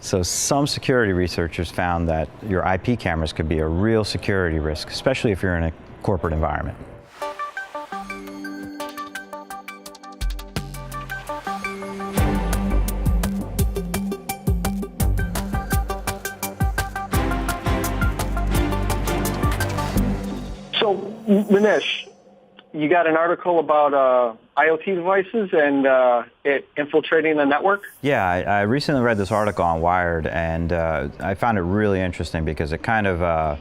So some security researchers found that your IP cameras could be a real security risk, especially if you're in a corporate environment. So, Manish, you got an article about IoT devices and it infiltrating the network? Yeah, I recently read this article on Wired, and I found it really interesting because it kind of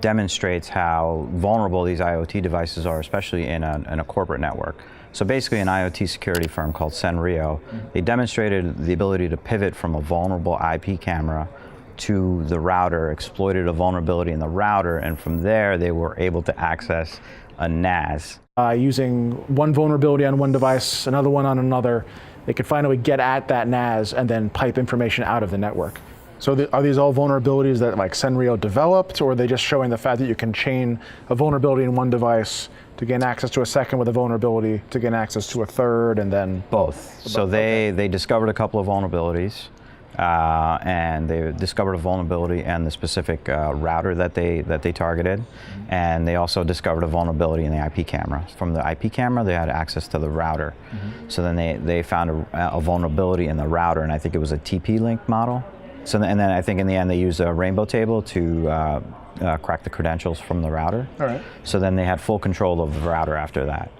demonstrates how vulnerable these IoT devices are, especially in a corporate network. So basically, an IoT security firm called Senrio, they demonstrated the ability to pivot from a vulnerable IP camera to the router, exploited a vulnerability in the router, and from there they were able to access a NAS. Using one vulnerability on one device, another one on another, they could finally get at that NAS and then pipe information out of the network. So are these all vulnerabilities that like Senrio developed, or are they just showing the fact that you can chain a vulnerability in one device to gain access to a second with a vulnerability, to gain access to a third, and then? Both. So they discovered a couple of vulnerabilities. And they discovered a vulnerability in the specific router that they targeted, and they also discovered a vulnerability in the IP camera. From the IP camera, they had access to the router. So then they found a vulnerability in the router, and I think it was a TP-link model. So and then I think in the end they used a rainbow table to crack the credentials from the router. All right. So then they had full control of the router after that.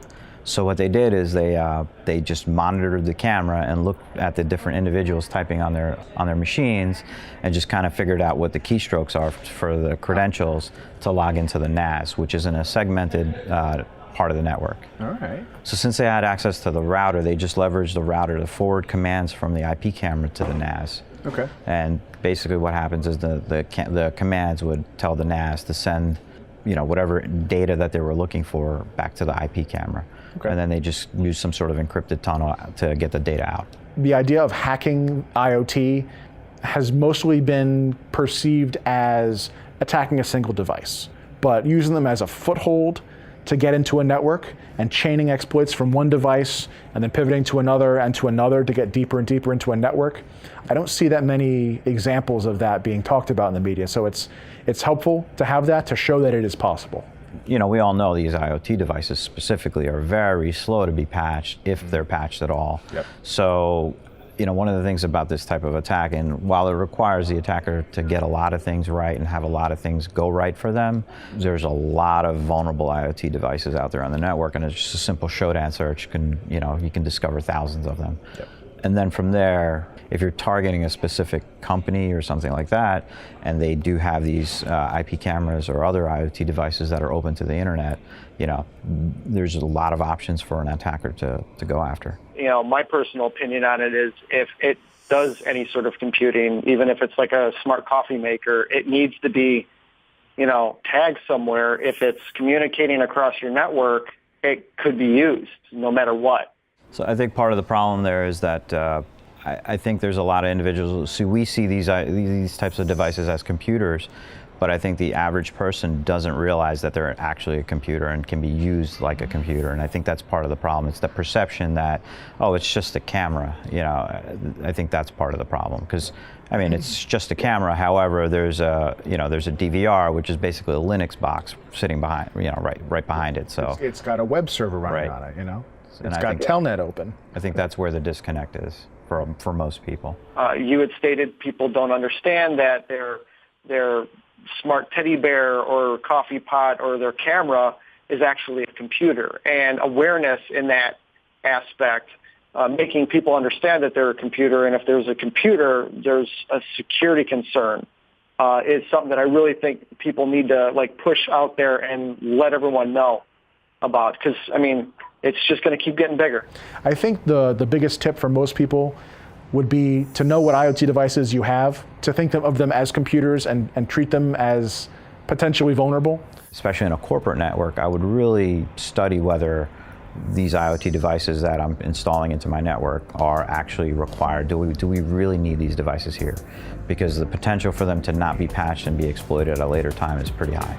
So what they did is they just monitored the camera and looked at the different individuals typing on their machines, and just kind of figured out what the keystrokes are for the credentials to log into the NAS, which is in a segmented part of the network. All right. So since they had access to the router, they just leveraged the router to forward commands from the IP camera to the NAS. Okay. And basically what happens is the commands would tell the NAS to send whatever data that they were looking for back to the IP camera. Okay. And then they just use some sort of encrypted tunnel to get the data out. The idea of hacking IoT has mostly been perceived as attacking a single device, but using them as a foothold to get into a network and chaining exploits from one device and then pivoting to another and to another to get deeper and deeper into a network. I don't see that many examples of that being talked about in the media, so it's helpful to have that to show that it is possible. We all know these IoT devices specifically are very slow to be patched, if they're patched at all. Yep. So, one of the things about this type of attack, and while it requires the attacker to get a lot of things right and have a lot of things go right for them, there's a lot of vulnerable IoT devices out there on the network, and it's just a simple Shodan search you can discover thousands of them. Yep. And then from there, if you're targeting a specific company or something like that, and they do have these IP cameras or other IoT devices that are open to the internet, there's a lot of options for an attacker to go after. My personal opinion on it is if it does any sort of computing, even if it's like a smart coffee maker, it needs to be, tagged somewhere. If it's communicating across your network, it could be used no matter what. So I think part of the problem there is that I think there's a lot of individuals. So we see these types of devices as computers, but I think the average person doesn't realize that they're actually a computer and can be used like a computer. And I think that's part of the problem. It's the perception that, oh, it's just a camera. I think that's part of the problem, because it's just a camera. However, there's a DVR, which is basically a Linux box sitting behind, right behind it. So it's got a web server running on it. It's got Telnet open. I think that's where the disconnect is for most people. You had stated people don't understand that their smart teddy bear or coffee pot or their camera is actually a computer. And awareness in that aspect, making people understand that they're a computer, and if there's a computer, there's a security concern, is something that I really think people need to push out there and let everyone know about, because it's just going to keep getting bigger. I think the biggest tip for most people would be to know what IoT devices you have, to think of them as computers and treat them as potentially vulnerable. Especially in a corporate network, I would really study whether these IoT devices that I'm installing into my network are actually required. Do we really need these devices here? Because the potential for them to not be patched and be exploited at a later time is pretty high.